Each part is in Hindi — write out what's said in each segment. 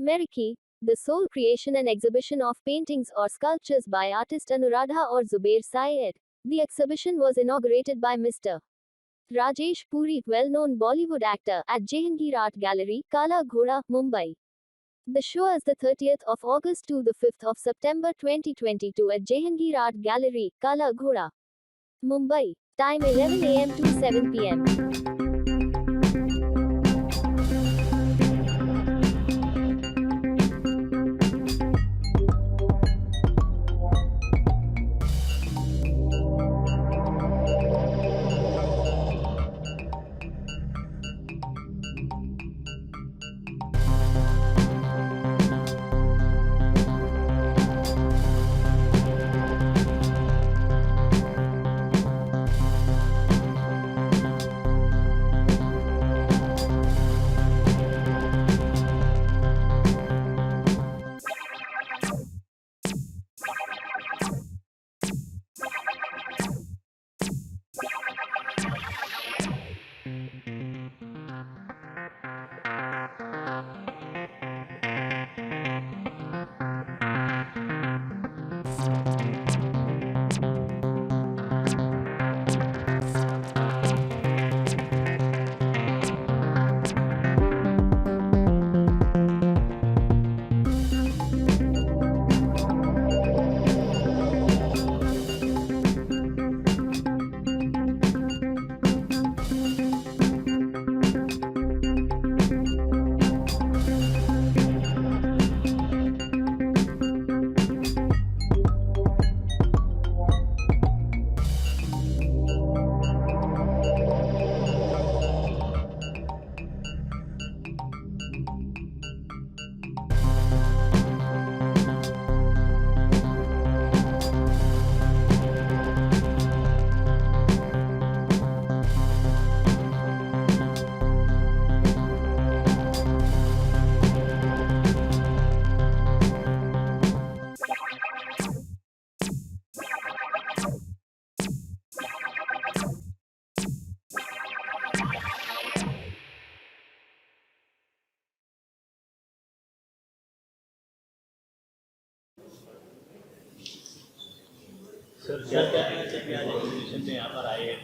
Meriki, the sole creation and exhibition of paintings or sculptures by artist Anuradha or Zubair Syed. The exhibition was inaugurated by Mr. Rajesh Puri, well-known Bollywood actor, at Jehangir Art Gallery, Kala Ghoda, Mumbai. The show is the 30th of August to the 5th of September 2022 at Jehangir Art Gallery, Kala Ghoda, Mumbai. Time 11 a.m. to 7 p.m. Sir क्या क्या एग्जीबिशन में यहाँ पर आए हैं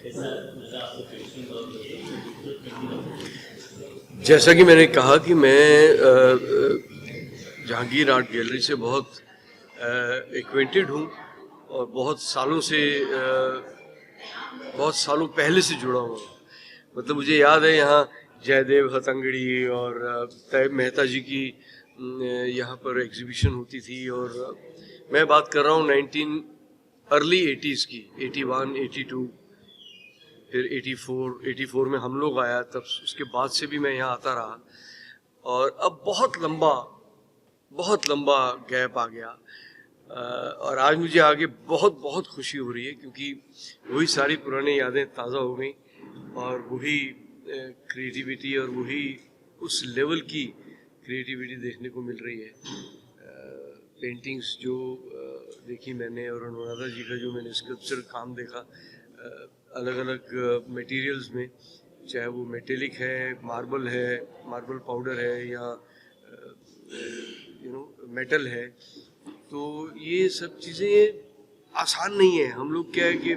कैसा लगा आपको पेंटिंग और जैसा कि मैंने कहा कि मैं जहांगीर आर्ट गैलरी से बहुत एक्वेंटेड हूँ और बहुत सालों पहले से जुड़ा हुआ हूँ। मतलब मुझे याद है यहाँ जयदेव हथंगड़ी और तैयब मेहता जी की यहाँ पर एग्जीबिशन होती थी। और मैं बात कर रहा हूँ अर्ली 80s की, 81, 82, फिर 84 में हम लोग आया, तब उसके बाद से भी मैं यहाँ आता रहा। और अब बहुत लंबा गैप आ गया और आज मुझे आगे बहुत खुशी हो रही है क्योंकि वही सारी पुरानी यादें ताज़ा हो गई और वही क्रिएटिविटी और वही उस लेवल की क्रिएटिविटी देखने को मिल रही है। पेंटिंग्स जो देखी मैंने और अनुराधा जी का जो मैंने स्कल्पचर काम देखा अलग अलग मटेरियल्स में, चाहे वो मेटेलिक है, मार्बल पाउडर है या मेटल है, तो ये सब चीज़ें आसान नहीं है। हम लोग क्या है कि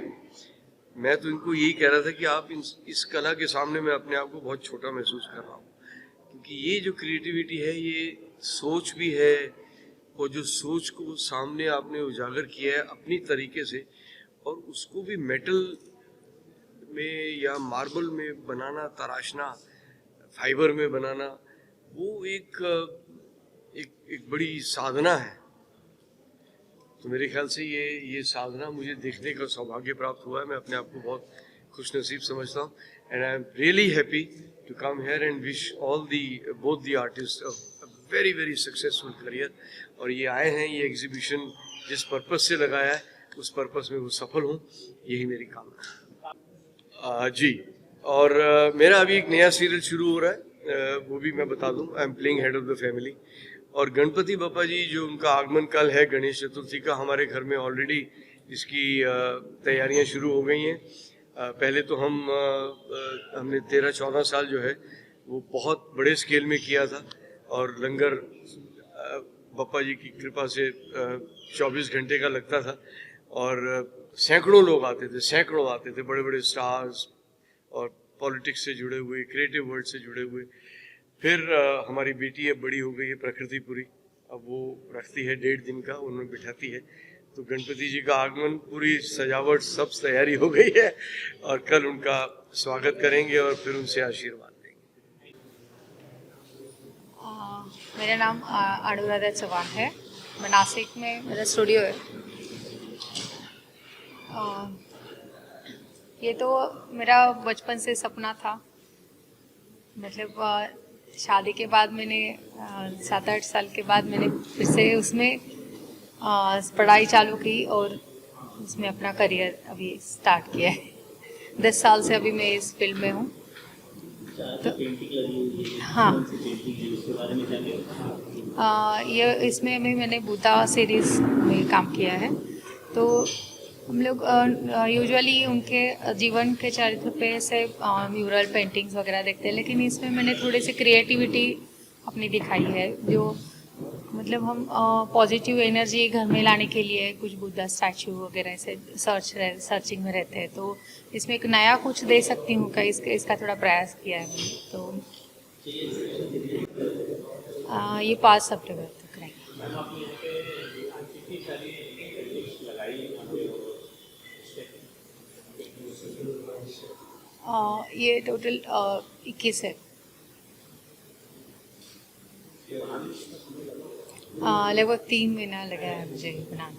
मैं तो इनको यही कह रहा था कि आप इस कला के सामने मैं अपने आप को बहुत छोटा महसूस कर रहा हूँ क्योंकि ये जो क्रिएटिविटी है ये सोच भी है और जो सोच को सामने आपने उजागर किया है अपनी तरीके से और उसको भी मेटल में या मार्बल में बनाना, तराशना, फाइबर में बनाना, वो एक बड़ी साधना है। तो मेरे ख्याल से ये साधना मुझे देखने का सौभाग्य प्राप्त हुआ है। मैं अपने आप को बहुत खुश नसीब समझता हूँ and I am really happy to come here and wish both the artist very successful career. और ये आए हैं, ये एग्जीबिशन जिस पर्पस से लगाया है उस पर्पस में वो सफल हूँ, यही मेरी कामना जी। और मेरा अभी एक नया सीरियल शुरू हो रहा है, वो भी मैं बता दूं। I am playing head of the family और गणपति बप्पा जी जो उनका आगमन काल है गणेश चतुर्थी का, हमारे घर में ऑलरेडी इसकी तैयारियां शुरू हो गई हैं पहले तो हमने 13-14 साल जो है वो बहुत बड़े स्केल में किया था, और लंगर बप्पा जी की कृपा से 24 घंटे का लगता था, और सैकड़ों लोग आते थे, बड़े बड़े स्टार्स और पॉलिटिक्स से जुड़े हुए, क्रिएटिव वर्ल्ड से जुड़े हुए। फिर हमारी बेटी अब बड़ी हो गई है, प्रकृतिपुरी, अब वो रखती है 1.5 दिन का, उन्हें बिठाती है। तो गणपति जी का आगमन, पूरी सजावट, सब तैयारी हो गई है, और कल उनका स्वागत करेंगे और फिर उनसे आशीर्वाद लेंगे। मेरा नाम अनुराधा चौहान है, मैं नासिक में मेरा स्टूडियो है। ये तो मेरा बचपन से सपना था, मतलब शादी के बाद मैंने 7-8 साल के बाद मैंने फिर से उसमें पढ़ाई चालू की और उसमें अपना करियर अभी स्टार्ट किया है। 10 साल से अभी मैं इस फील्ड में हूँ। तो हाँ, ये इसमें भी मैंने बुद्धा सीरीज़ में काम किया है। तो हम लोग यूजुअली उनके जीवन के चरित्र पे से म्यूरल पेंटिंग्स वगैरह देखते हैं, लेकिन इसमें मैंने थोड़ी सी क्रिएटिविटी अपनी दिखाई है, जो मतलब हम पॉजिटिव एनर्जी घर में लाने के लिए कुछ बुद्धा स्टैचू वगैरह से सर्चिंग में रहते हैं। तो इसमें एक नया कुछ दे सकती हूँ, इसका थोड़ा प्रयास किया है मैंने। तो ये 5 सितंबर तक रहेगा। ये टोटल 21 है। लगभग 3 महीना लगा है मुझे बनाने।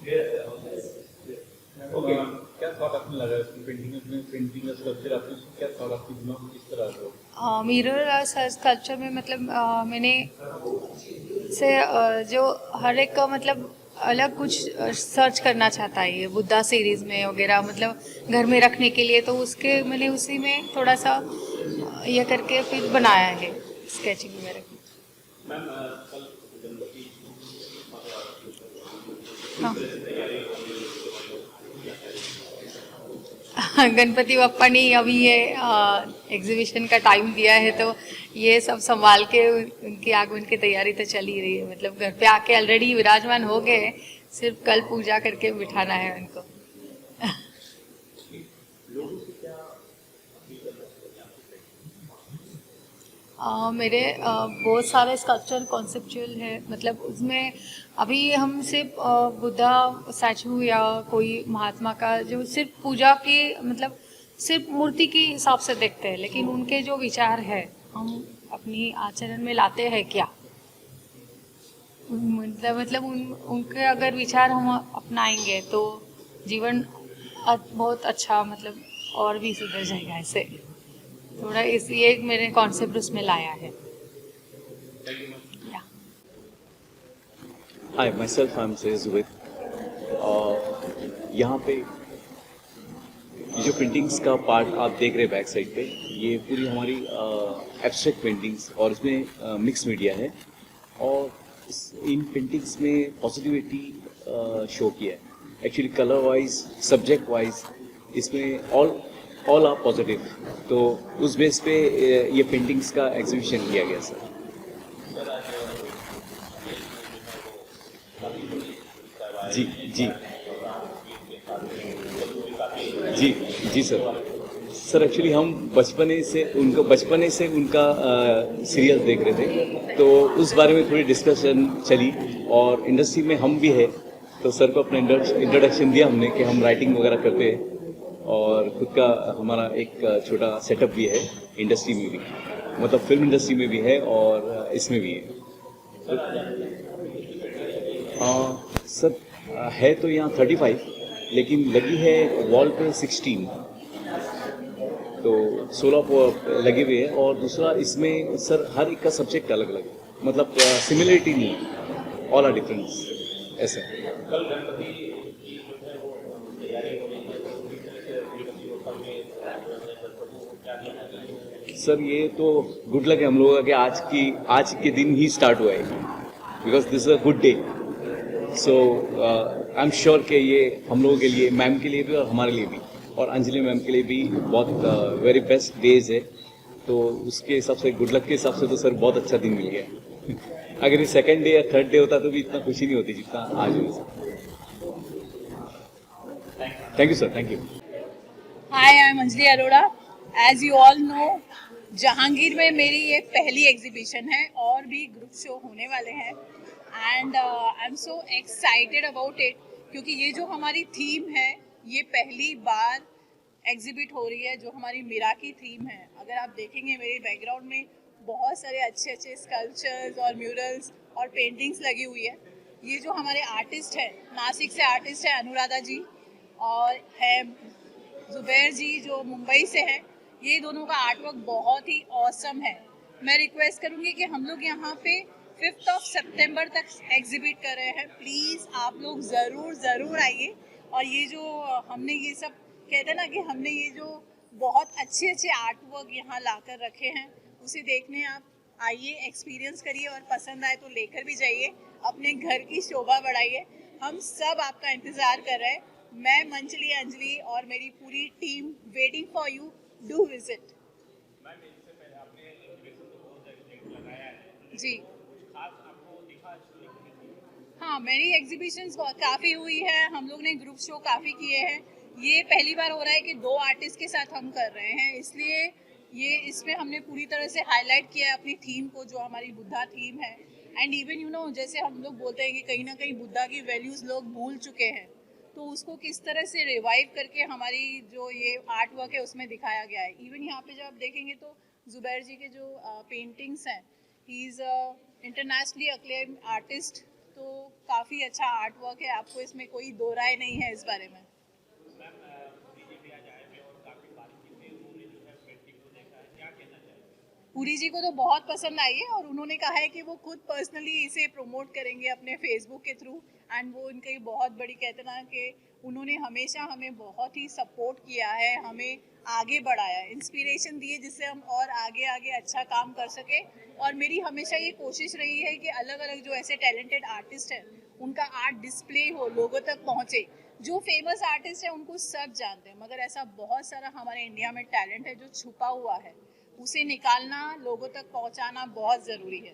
ओके, क्या थॉट आपने लगा पेंटिंग का स्कल्पचर आपने क्या थॉट आपके दिमाग में किस तरह का? मिरर स्कल्पचर में मतलब मैंने से जो हर एक का मतलब अलग कुछ सर्च करना चाहता है ये बुद्धा सीरीज में वगैरह, मतलब घर में रखने के लिए। तो उसके मैंने उसी में थोड़ा सा ये करके फिर बनाया है स्केचिंग वगैरह की। हाँ, गणपति बप्पा ने अभी ये एग्जीबिशन का टाइम दिया है, तो ये सब संभाल के उनकी आगमन की तैयारी तो चल ही रही है। मतलब घर पे आके ऑलरेडी विराजमान हो गए, सिर्फ कल पूजा करके बिठाना है उनको। मेरे बहुत सारे स्कल्पचर कॉन्सेप्चुअल है, मतलब उसमें अभी हम सिर्फ बुद्धा स्टैचू या कोई महात्मा का जो सिर्फ पूजा की मतलब सिर्फ मूर्ति के हिसाब से देखते हैं, लेकिन उनके जो विचार है हम अपनी आचरण में लाते हैं क्या, मतलब उनके अगर विचार हम अपनाएंगे तो जीवन बहुत अच्छा मतलब और भी सुधर जाएगा। ऐसे थोड़ा ये मेरे कॉन्सेप्ट उसमें लाया है। Hi, myself I am Syed Zubair. यहाँ पे जो पेंटिंग्स का पार्ट आप देख रहे हैं बैक साइड पे, ये पूरी हमारी एब्स्ट्रैक्ट पेंटिंग्स और इसमें मिक्स मीडिया है, और इन पेंटिंग्स में पॉजिटिविटी शो किया है। Actually colour wise, subject wise इसमें ऑल आर पॉजिटिव, तो उस बेस पे ये पेंटिंग्स का एग्जीबिशन किया गया सर। जी जी जी जी सर एक्चुअली हम बचपने से उनका सीरियल देख रहे थे, तो उस बारे में थोड़ी डिस्कशन चली, और इंडस्ट्री में हम भी है, तो सर को अपना इंट्रोडक्शन दिया हमने कि हम राइटिंग वगैरह करते हैं, और खुद का हमारा एक छोटा सेटअप भी है इंडस्ट्री में भी, मतलब फिल्म इंडस्ट्री में भी है और इसमें भी है। सर है तो यहाँ 35, लेकिन लगी है वॉल पे 16, तो 16 लगे हुए हैं। और दूसरा इसमें सर हर एक का सब्जेक्ट अलग अलग है, मतलब सिमिलरिटी नहीं, ऑल आर डिफरेंस ऐसा। सर ये तो गुड लक है हम लोगों का कि आज के दिन ही स्टार्ट हुआ है, because this is a good day. So I am sure कि ये हम लोगों के लिए, मैम के लिए भी और हमारे लिए भी और अंजलि मैम के लिए भी बहुत वेरी बेस्ट डेज है। तो उसके हिसाब से, गुड लक के हिसाब से तो सर बहुत अच्छा दिन मिल गया। अगर ये सेकंड डे या थर्ड डे होता तो भी इतना खुशी नहीं होती जितना आज हुई sir. Thank you sir, thank you. Hi, I'm Anjali Arora. As you all know, Jahangir में मेरी ये पहली एग्जीबिशन है और भी ग्रुप शो होने वाले हैं and I am so excited about it, क्योंकि ये जो हमारी थीम है ये पहली बार एग्जिबिट हो रही है, जो हमारी मीरा की थीम है। अगर आप देखेंगे मेरे बैकग्राउंड में बहुत सारे अच्छे अच्छे स्कल्पचर्स और म्यूरल्स और पेंटिंग्स लगी हुई है। ये जो हमारे आर्टिस्ट है, नासिक से आर्टिस्ट है अनुराधा जी और है जुबैर जी जो मुंबई से है। ये दोनों का आर्टवर्क बहुत ही ऑसम है। मैं रिक्वेस्ट करूंगी कि हम लोग यहाँ पे 5 सितंबर तक एग्जिबिट कर रहे हैं, प्लीज़ आप लोग ज़रूर आइए। और ये जो हमने ये सब कहते हैं ना कि हमने ये जो बहुत अच्छे अच्छे आर्टवर्क यहाँ ला कर रखे हैं, उसे देखने आप आइए, एक्सपीरियंस करिए और पसंद आए तो लेकर भी जाइए, अपने घर की शोभा बढ़ाइए। हम सब आपका इंतज़ार कर रहे हैं। मैं मंचली, अंजलि और मेरी पूरी team waiting for you, do visit. जी हाँ, मेरी एग्जीबिशंस काफ़ी हुई है, हम लोग ने ग्रुप शो काफ़ी किए हैं। ये पहली बार हो रहा है कि 2 आर्टिस्ट के साथ हम कर रहे हैं, इसलिए ये इसमें हमने पूरी तरह से हाईलाइट किया है अपनी थीम को, जो हमारी बुद्धा थीम है। एंड इवन यू नो, जैसे हम लोग बोलते हैं कि कहीं ना कहीं बुद्धा की वैल्यूज़ लोग भूल चुके हैं, तो उसको किस तरह से रिवाइव करके हमारी जो ये आर्ट वर्क है उसमें दिखाया गया है। इवन यहाँ पे जब आप देखेंगे तो जुबैर जी के जो पेंटिंग्स हैं, he is internationally acclaimed artist, तो काफ़ी अच्छा आर्ट वर्क है, आपको इसमें कोई दो राय नहीं है इस बारे में। पुरी जी को तो बहुत पसंद आई है और उन्होंने कहा है कि वो खुद पर्सनली इसे प्रमोट करेंगे अपने फेसबुक के थ्रू। एंड वो इनकी बहुत बड़ी, कहते ना कि उन्होंने हमेशा हमें बहुत ही सपोर्ट किया है, हमें आगे बढ़ाया, इंस्पिरेशन दिए जिससे हम और आगे आगे अच्छा काम कर सके। और मेरी हमेशा ये कोशिश रही है कि अलग अलग जो ऐसे टैलेंटेड आर्टिस्ट हैं उनका आर्ट डिस्प्ले हो, लोगों तक पहुँचे। जो फेमस आर्टिस्ट हैं उनको सब जानते हैं, मगर ऐसा बहुत सारा हमारे इंडिया में टैलेंट है जो छुपा हुआ है, उसे निकालना, लोगों तक पहुंचाना बहुत ज़रूरी है।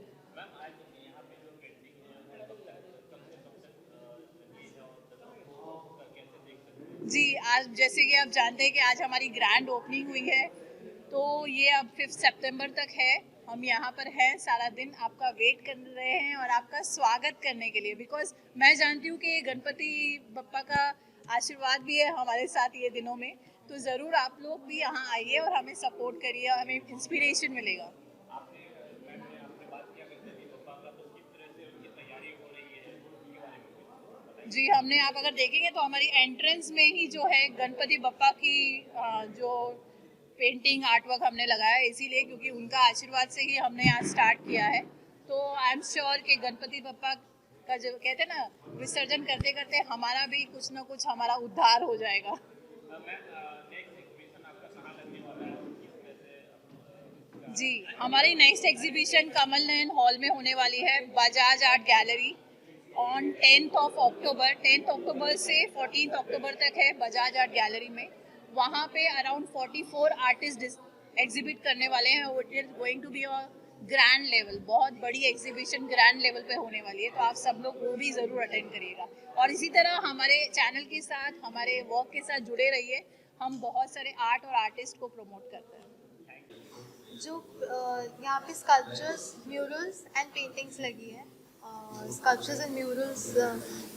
जी, आज जैसे कि आप जानते हैं कि आज हमारी ग्रैंड ओपनिंग हुई है, तो ये अब 5 सितंबर तक है। हम यहाँ पर हैं, सारा दिन आपका वेट कर रहे हैं और आपका स्वागत करने के लिए, बिकॉज मैं जानती हूँ कि गणपति बप्पा का आशीर्वाद भी है हमारे साथ ये दिनों में। तो ज़रूर आप लोग भी यहाँ आइए और हमें सपोर्ट करिए, हमें इंस्पिरेशन मिलेगा। जी, हमने, आप अगर देखेंगे तो हमारी एंट्रेंस में ही जो है गणपति बप्पा की जो पेंटिंग आर्टवर्क हमने लगाया है, इसीलिए क्योंकि उनका आशीर्वाद से ही हमने आज स्टार्ट किया है। तो आई एम श्योर कि गणपति बप्पा का जो कहते हैं ना, विसर्जन करते करते हमारा भी कुछ ना कुछ हमारा उद्धार हो जाएगा। जी, हमारी next exhibition Kamal Nayan hall में होने वाली है, Bajaj art gallery, on 10th अक्टूबर से 14th अक्टूबर तक है बजाज आर्ट गैलरी में। वहाँ पे अराउंड 44 आर्टिस्ट एग्जिबिट करने वाले हैं। It is going to be a grand level, बहुत बड़ी एग्जीबिशन ग्रैंड लेवल पे होने वाली है, तो आप सब लोग वो भी ज़रूर अटेंड करिएगा। और इसी तरह हमारे चैनल के साथ, हमारे वर्क के साथ जुड़े रहिए, हम बहुत सारे आर्ट और आर्टिस्ट को प्रमोट करते हैं। जो यहाँ पे स्कल्पचर्स, म्यूरल्स एंड पेंटिंग्स लगी है, स्कल्पचर्स एंड म्यूरल्स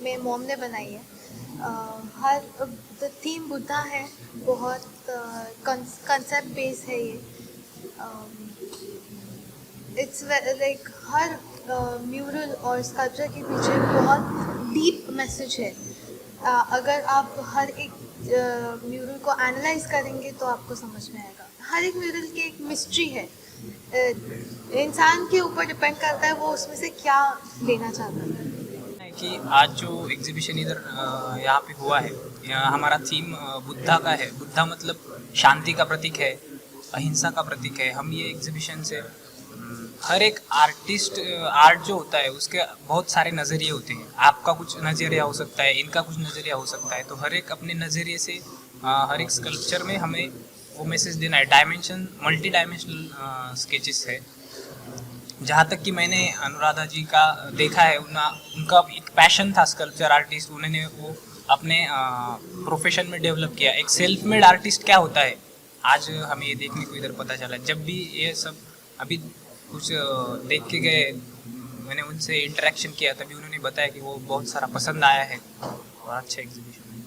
में मॉम ने बनाई है। हर थीम बुद्धा है, बहुत कंसेप्ट बेस है ये। इट्स लाइक हर म्यूरल और स्कल्पचर के पीछे बहुत डीप मैसेज है। अगर आप हर एक म्यूरल को एनालाइज करेंगे तो आपको समझ में आएगा। हर एक म्यूरल की एक मिस्ट्री है, इंसान के ऊपर डिपेंड करता है वो उसमें से क्या लेना चाहता है। कि आज जो एग्जीबिशन इधर यहाँ पे हुआ है, यहाँ हमारा थीम बुद्धा का है। बुद्धा मतलब शांति का प्रतीक है, अहिंसा का प्रतीक है। हम ये एग्जीबिशन से हर एक आर्टिस्ट, आर्ट जो होता है उसके बहुत सारे नज़रिए होते हैं। आपका कुछ नज़रिया हो सकता है, इनका कुछ नज़रिया हो सकता है, तो हर एक अपने नज़रिए से हर एक स्कल्पचर में हमें वो मैसेज देना है। डायमेंशन मल्टी डायमेंशनल स्केचेस है। जहाँ तक कि मैंने अनुराधा जी का देखा है, उनका एक पैशन था स्कल्पचर आर्टिस्ट, उन्होंने वो अपने प्रोफेशन में डेवलप किया। एक सेल्फ मेड आर्टिस्ट क्या होता है आज हमें ये देखने को इधर पता चला। जब भी ये सब अभी कुछ देख के गए, मैंने उनसे इंटरेक्शन किया, तभी उन्होंने बताया कि वो बहुत सारा पसंद आया है और अच्छा एग्जीबिशन है।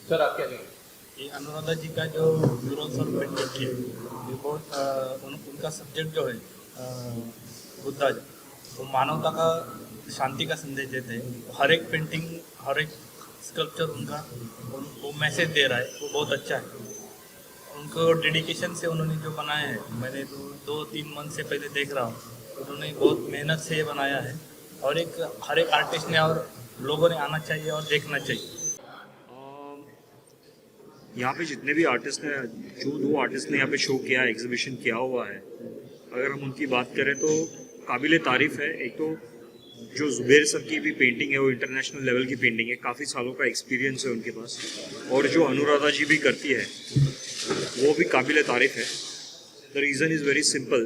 सर आप क्या कहेंगे? ये अनुराधा जी का जो म्यूरल्स और पेंटिंग है, ये बहुत उनका सब्जेक्ट जो है बुद्धा जी, वो मानवता का, शांति का संदेश देते हैं। हर एक पेंटिंग, हर एक स्कल्पचर उनका वो मैसेज दे रहा है, वो बहुत अच्छा है। उनको डेडिकेशन से उन्होंने जो बनाया है, मैंने 2-3 मंथ से पहले देख रहा हूँ, उन्होंने बहुत मेहनत से ये बनाया है। और हर एक आर्टिस्ट ने और लोगों ने आना चाहिए और देखना चाहिए। यहाँ पे जितने भी आर्टिस्ट हैं, जो 2 आर्टिस्ट ने यहाँ पे शो किया है, एग्जीबिशन किया हुआ है, अगर हम उनकी बात करें तो काबिल तारीफ़ है। एक तो जो जुबैर सर की भी पेंटिंग है, वो इंटरनेशनल लेवल की पेंटिंग है, काफ़ी सालों का एक्सपीरियंस है उनके पास। और जो अनुराधा जी भी करती है, वो भी काबिल तारीफ़ है। The reason is very simple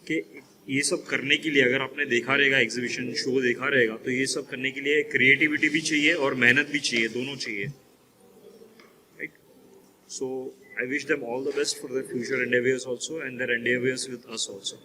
कि ये सब करने के लिए, अगर आपने देखा रहेगा एग्जीबिशन शो देखा रहेगा, तो ये सब करने के लिए क्रिएटिविटी भी चाहिए और मेहनत भी चाहिए, दोनों चाहिए। Right, so I wish them all the best for their future endeavors also, and their endeavors with us also.